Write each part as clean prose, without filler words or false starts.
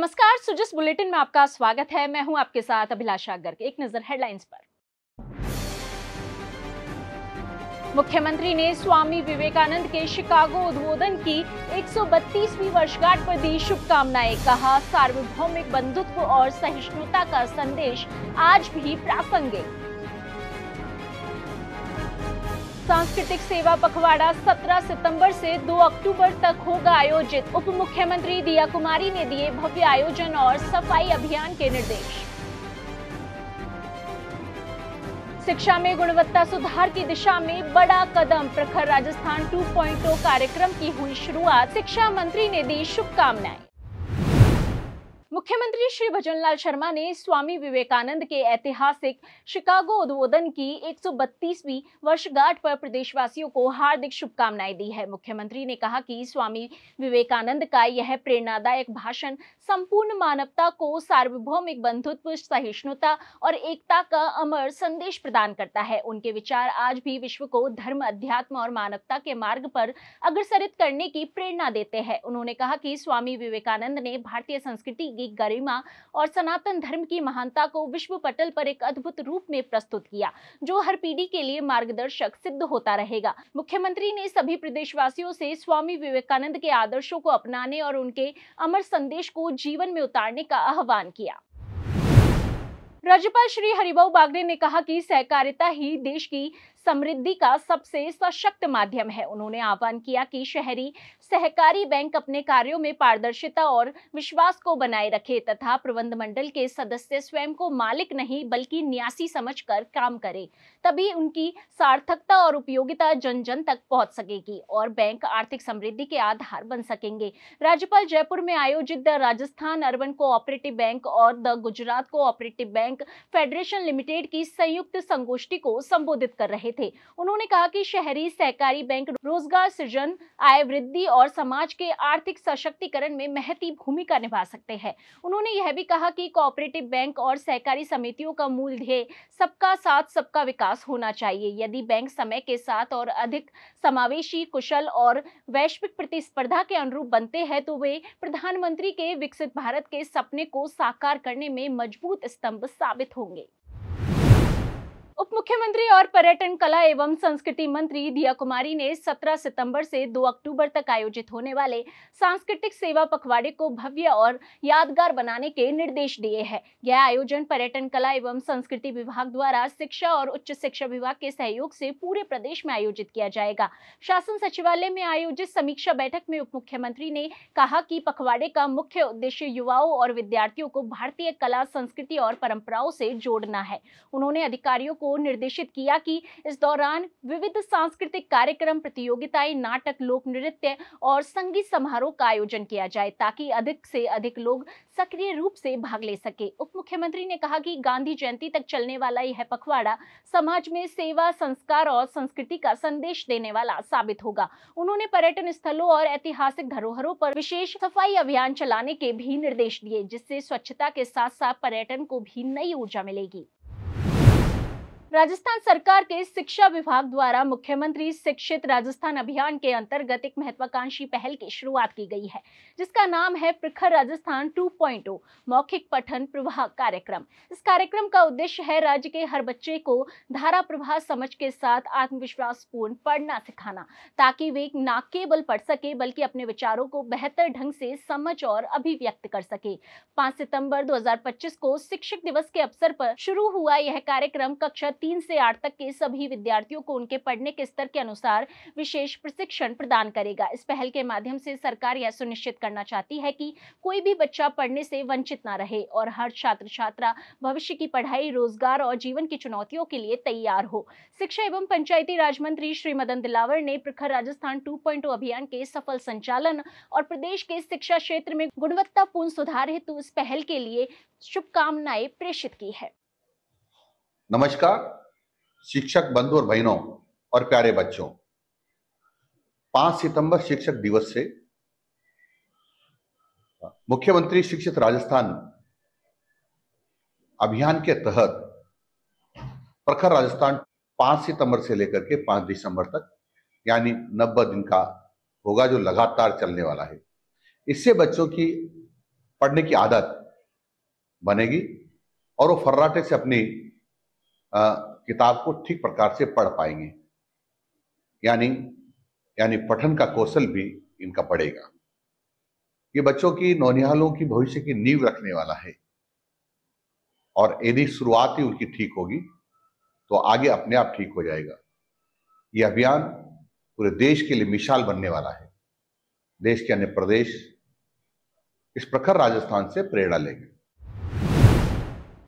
नमस्कार, सुजस बुलेटिन में आपका स्वागत है। मैं हूं आपके साथ अभिलाषा गर्ग। एक नजर हेडलाइंस पर। मुख्यमंत्री ने स्वामी विवेकानंद के शिकागो उद्बोधन की 132वीं वर्षगांठ पर दी शुभकामनाएं। कहा, सार्वभौमिक बंधुत्व और सहिष्णुता का संदेश आज भी प्रासंगिक। सांस्कृतिक सेवा पखवाड़ा 17 सितंबर से 2 अक्टूबर तक होगा आयोजित। उप मुख्यमंत्री दिया कुमारी ने दिए भव्य आयोजन और सफाई अभियान के निर्देश। शिक्षा में गुणवत्ता सुधार की दिशा में बड़ा कदम। प्रखर राजस्थान 2.0 कार्यक्रम की हुई शुरुआत। शिक्षा मंत्री ने दी शुभकामनाएं। मुख्यमंत्री श्री भजनलाल शर्मा ने स्वामी विवेकानंद के ऐतिहासिक शिकागो उद्बोधन की 132वीं वर्षगांठ पर प्रदेशवासियों को हार्दिक शुभकामनाएं दी है। मुख्यमंत्री ने कहा कि स्वामी विवेकानंद का यह प्रेरणादायक भाषण संपूर्ण मानवता को सार्वभौमिक बंधुत्व, सहिष्णुता और एकता का अमर संदेश प्रदान करता है। उनके विचार आज भी विश्व को धर्म, अध्यात्म और मानवता के मार्ग पर अग्रसरित करने की प्रेरणा देते हैं। उन्होंने कहा कि स्वामी विवेकानंद ने भारतीय संस्कृति की गरिमा और सनातन धर्म की महानता को विश्व पटल पर एक अद्भुत रूप में प्रस्तुत किया, जो हर पीढ़ी के लिए मार्गदर्शक सिद्ध होता रहेगा। मुख्यमंत्री ने सभी प्रदेशवासियों से स्वामी विवेकानंद के आदर्शों को अपनाने और उनके अमर संदेश को जीवन में उतारने का आह्वान किया। राज्यपाल श्री हरिभाऊ बागड़े ने कहा कि सहकारिता ही देश की समृद्धि का सबसे सशक्त माध्यम है। उन्होंने आह्वान किया कि शहरी सहकारी बैंक अपने कार्यों में पारदर्शिता और विश्वास को बनाए रखे तथा प्रबंध मंडल के सदस्य स्वयं को मालिक नहीं बल्कि न्यासी समझकर काम करें। तभी उनकी सार्थकता और उपयोगिता जन जन तक पहुंच सकेगी और बैंक आर्थिक समृद्धि के आधार बन सकेंगे। राज्यपाल जयपुर में आयोजित the Rajasthan urban cooperative bank और the Gujarat cooperative bank federation limited की संयुक्त संगोष्ठी को संबोधित कर रहे थे। उन्होंने कहा कि शहरी सहकारी बैंक रोजगार सृजन, आय वृद्धि और समाज के आर्थिक सशक्तिकरण में महती भूमिका निभा सकते हैं। उन्होंने यह भी कहा कि कोऑपरेटिव बैंक और सहकारी समितियों का मूल ध्येय सबका साथ सबका विकास होना चाहिए। यदि बैंक समय के साथ और अधिक समावेशी, कुशल और वैश्विक प्रतिस्पर्धा के अनुरूप बनते हैं तो वे प्रधानमंत्री के विकसित भारत के सपने को साकार करने में मजबूत स्तंभ साबित होंगे। उप मुख्यमंत्री और पर्यटन, कला एवं संस्कृति मंत्री दिया कुमारी ने 17 सितंबर से 2 अक्टूबर तक आयोजित होने वाले सांस्कृतिक सेवा पखवाड़े को भव्य और यादगार बनाने के निर्देश दिए हैं। यह आयोजन पर्यटन, कला एवं संस्कृति विभाग द्वारा शिक्षा और उच्च शिक्षा विभाग के सहयोग से पूरे प्रदेश में आयोजित किया जाएगा। शासन सचिवालय में आयोजित समीक्षा बैठक में उप मुख्यमंत्री ने कहा कि पखवाड़े का मुख्य उद्देश्य युवाओं और विद्यार्थियों को भारतीय कला, संस्कृति और परंपराओं से जोड़ना है। उन्होंने अधिकारियों को निर्देशित किया कि इस दौरान विविध सांस्कृतिक कार्यक्रम, प्रतियोगिताएं, नाटक, लोक नृत्य और संगीत समारोह का आयोजन किया जाए ताकि अधिक से अधिक लोग सक्रिय रूप से भाग ले सके। उप मुख्यमंत्री ने कहा कि गांधी जयंती तक चलने वाला यह पखवाड़ा समाज में सेवा, संस्कार और संस्कृति का संदेश देने वाला साबित होगा। उन्होंने पर्यटन स्थलों और ऐतिहासिक धरोहरों पर विशेष सफाई अभियान चलाने के भी निर्देश दिए, जिससे स्वच्छता के साथ साथ पर्यटन को भी नई ऊर्जा मिलेगी। राजस्थान सरकार के शिक्षा विभाग द्वारा मुख्यमंत्री शिक्षित राजस्थान अभियान के अंतर्गत एक महत्वाकांक्षी पहल की शुरुआत की गई है, जिसका नाम है प्रखर राजस्थान 2.0 मौखिक पठन प्रवाह कार्यक्रम। इस कार्यक्रम का उद्देश्य है राज्य के हर बच्चे को धारा प्रवाह समझ के साथ आत्मविश्वास पूर्ण पढ़ना सिखाना, ताकि वे न केवल पढ़ सके बल्कि अपने विचारों को बेहतर ढंग से समझ और अभिव्यक्त कर सके। 5 सितंबर 2025 को शिक्षक दिवस के अवसर पर शुरू हुआ यह कार्यक्रम कक्षा 3 से 8 तक के सभी विद्यार्थियों को उनके पढ़ने के स्तर के अनुसार विशेष प्रशिक्षण प्रदान करेगा। इस पहल के माध्यम से सरकार यह सुनिश्चित करना चाहती है कि कोई भी बच्चा पढ़ने से वंचित न रहे और हर छात्र छात्रा भविष्य की पढ़ाई, रोजगार और जीवन की चुनौतियों के लिए तैयार हो। शिक्षा एवं पंचायती राज मंत्री श्री मदन दिलावर ने प्रखर राजस्थान 2.0 अभियान के सफल संचालन और प्रदेश के शिक्षा क्षेत्र में गुणवत्तापूर्ण सुधार हेतु इस पहल के लिए शुभकामनाएं प्रेषित की है। नमस्कार शिक्षक बंधु और बहनों और प्यारे बच्चों, 5 सितंबर शिक्षक दिवस से मुख्यमंत्री शिक्षित राजस्थान अभियान के तहत प्रखर राजस्थान 5 सितंबर से लेकर के 5 दिसंबर तक यानी 90 दिन का होगा, जो लगातार चलने वाला है। इससे बच्चों की पढ़ने की आदत बनेगी और वो फर्राटे से अपनी किताब को ठीक प्रकार से पढ़ पाएंगे। यानी पठन का कौशल भी इनका बढ़ेगा। ये बच्चों की, नौनिहालों की भविष्य की नींव रखने वाला है और यदि शुरुआत ही उनकी ठीक होगी तो आगे अपने आप ठीक हो जाएगा। ये अभियान पूरे देश के लिए मिसाल बनने वाला है। देश के अन्य प्रदेश इस प्रखर राजस्थान से प्रेरणा लेंगे।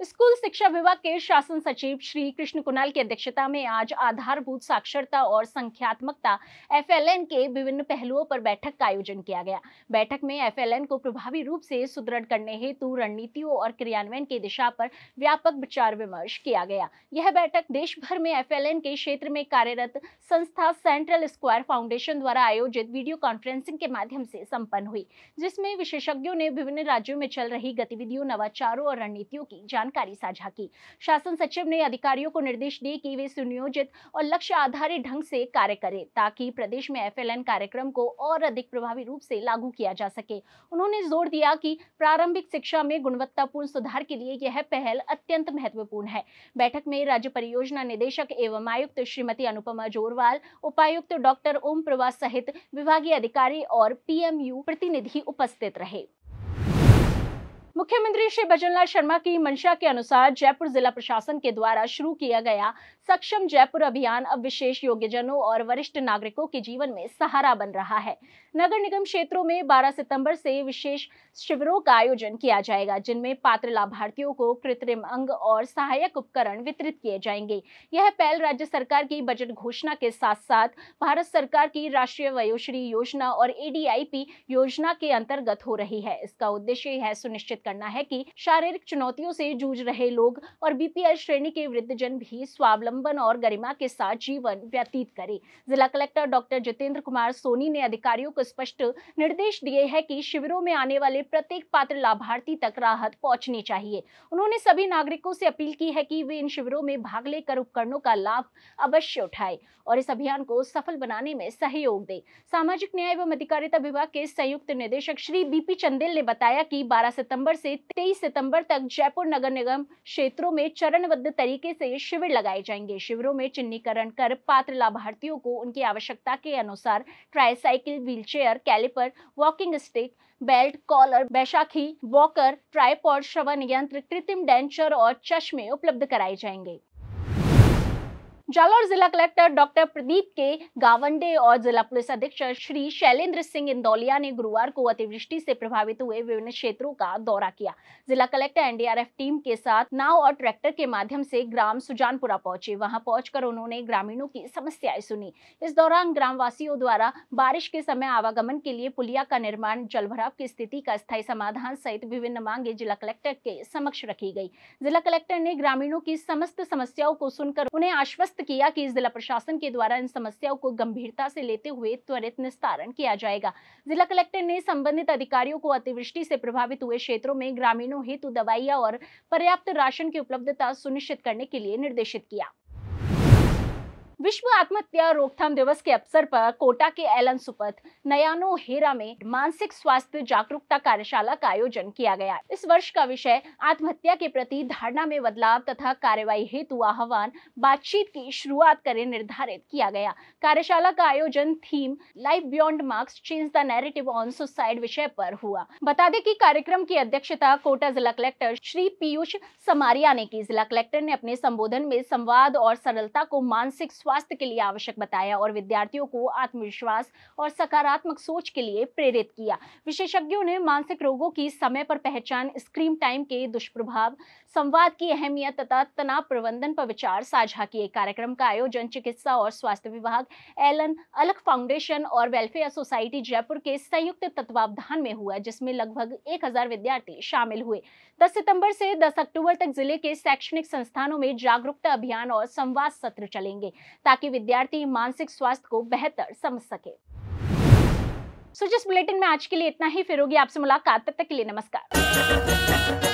स्कूल शिक्षा विभाग के शासन सचिव श्री कृष्ण कुणाल की अध्यक्षता में आज आधारभूत साक्षरता और संख्यात्मकता FLN के विभिन्न पहलुओं पर बैठक का आयोजन किया गया। बैठक में FLN को प्रभावी रूप से सुदृढ़ करने हेतु रणनीतियों और क्रियान्वयन की दिशा पर व्यापक विचार विमर्श किया गया। यह बैठक देश भर में FLN के क्षेत्र में कार्यरत संस्था सेंट्रल स्क्वायर फाउंडेशन द्वारा आयोजित वीडियो कॉन्फ्रेंसिंग के माध्यम से संपन्न हुई, जिसमें विशेषज्ञों ने विभिन्न राज्यों में चल रही गतिविधियों, नवाचारों और रणनीतियों की जानकारी साझा की। शासन सचिव ने अधिकारियों को निर्देश दिए कि वे सुनियोजित और लक्ष्य आधारित ढंग से कार्य करें ताकि प्रदेश में FLN कार्यक्रम को और अधिक प्रभावी रूप से लागू किया जा सके। उन्होंने जोर दिया कि प्रारंभिक शिक्षा में गुणवत्तापूर्ण सुधार के लिए यह पहल अत्यंत महत्वपूर्ण है। बैठक में राज्य परियोजना निदेशक एवं आयुक्त श्रीमती अनुपमा जोरवाल, उपायुक्त डॉक्टर ओम प्रवास सहित विभागीय अधिकारी और PMU प्रतिनिधि उपस्थित रहे। मुख्यमंत्री श्री भजनलाल शर्मा की मंशा के अनुसार जयपुर जिला प्रशासन के द्वारा शुरू किया गया सक्षम जयपुर अभियान अब विशेष योग्यजनों और वरिष्ठ नागरिकों के जीवन में सहारा बन रहा है। नगर निगम क्षेत्रों में 12 सितंबर से विशेष शिविरों का आयोजन किया जाएगा, जिनमें पात्र लाभार्थियों को कृत्रिम अंग और सहायक उपकरण वितरित किए जाएंगे। यह पहल राज्य सरकार की बजट घोषणा के साथ साथ भारत सरकार की राष्ट्रीय वयोश्री योजना और ADIP योजना के अंतर्गत हो रही है। इसका उद्देश्य यह सुनिश्चित करना है कि शारीरिक चुनौतियों से जूझ रहे लोग और BPL श्रेणी के वृद्धजन भी स्वावलंबन और गरिमा के साथ जीवन व्यतीत करें। जिला कलेक्टर डॉक्टर जितेंद्र कुमार सोनी ने अधिकारियों को स्पष्ट निर्देश दिए हैं कि शिविरों में आने वाले प्रत्येक पात्र लाभार्थी तक राहत पहुंचनी चाहिए। उन्होंने सभी नागरिकों से अपील की है कि वे इन शिविरों में भाग लेकर उपकरणों का लाभ अवश्य उठाएं और इस अभियान को सफल बनाने में सहयोग दें। सामाजिक न्याय एवं अधिकारिता विभाग के संयुक्त निदेशक श्री BP चंदेल ने बताया कि 12 सितंबर से 23 सितंबर तक जयपुर नगर निगम क्षेत्रों में चरणबद्ध तरीके से शिविर लगाए जाएंगे। शिविरों में चिन्हीकरण कर पात्र लाभार्थियों को उनकी आवश्यकता के अनुसार tricycle, wheelchair, caliper, walking stick, belt, collar, बैसाखी, वॉकर, ट्राइपॉड, श्रवण यंत्र, कृत्रिम डेंचर और चश्मे उपलब्ध कराए जाएंगे। जालौर जिला कलेक्टर डॉक्टर प्रदीप के गावंडे और जिला पुलिस अधीक्षक श्री शैलेंद्र सिंह इंदौलिया ने गुरुवार को अतिवृष्टि से प्रभावित हुए विभिन्न क्षेत्रों का दौरा किया। जिला कलेक्टर NDRF टीम के साथ नाव और ट्रैक्टर के माध्यम से ग्राम सुजानपुरा पहुंचे। वहां पहुंचकर उन्होंने ग्रामीणों की समस्याएं सुनी। इस दौरान ग्रामवासियों द्वारा बारिश के समय आवागमन के लिए पुलिया का निर्माण, जलभराव की स्थिति का स्थायी समाधान सहित विभिन्न मांगे जिला कलेक्टर के समक्ष रखी गई। जिला कलेक्टर ने ग्रामीणों की समस्त समस्याओं को सुनकर उन्हें आश्वस्त किया कि जिला प्रशासन के द्वारा इन समस्याओं को गंभीरता से लेते हुए त्वरित निस्तारण किया जाएगा। जिला कलेक्टर ने संबंधित अधिकारियों को अतिवृष्टि से प्रभावित हुए क्षेत्रों में ग्रामीणों हेतु दवाइयां और पर्याप्त राशन की उपलब्धता सुनिश्चित करने के लिए निर्देशित किया। विश्व आत्महत्या रोकथाम दिवस के अवसर पर कोटा के एलन सुपथ नयानो हेरा में मानसिक स्वास्थ्य जागरूकता कार्यशाला का आयोजन किया गया। इस वर्ष का विषय आत्महत्या के प्रति धारणा में बदलाव तथा कार्रवाई हेतु आह्वान, बातचीत की शुरुआत करें निर्धारित किया गया। कार्यशाला का आयोजन theme life beyond marks, change the narrative on suicide विषय पर हुआ। बता दें कि कार्यक्रम की अध्यक्षता कोटा जिला कलेक्टर श्री पीयूष समारिया ने की। जिला कलेक्टर ने अपने संबोधन में संवाद और सरलता को मानसिक स्वास्थ्य के लिए आवश्यक बताया और विद्यार्थियों को आत्मविश्वास और सकारात्मक सोच के लिए प्रेरित किया। विशेषज्ञों ने मानसिक रोगों की समय पर पहचान, स्क्रीन टाइम के दुष्प्रभाव, संवाद की अहमियत तथा तनाव प्रबंधन पर विचार साझा किए। कार्यक्रम का आयोजन चिकित्सा और स्वास्थ्य विभाग, एलन अलख फाउंडेशन और वेलफेयर सोसाइटी जयपुर के संयुक्त तत्वावधान में हुआ, जिसमें लगभग 1000 विद्यार्थी शामिल हुए। 10 सितंबर से 10 अक्टूबर तक जिले के शैक्षणिक संस्थानों में जागरूकता अभियान और संवाद सत्र चलेंगे ताकि विद्यार्थी मानसिक स्वास्थ्य को बेहतर समझ सके। जिस बुलेटिन में आज के लिए इतना ही, फिर होगी आपसे मुलाकात। तब तक के लिए नमस्कार।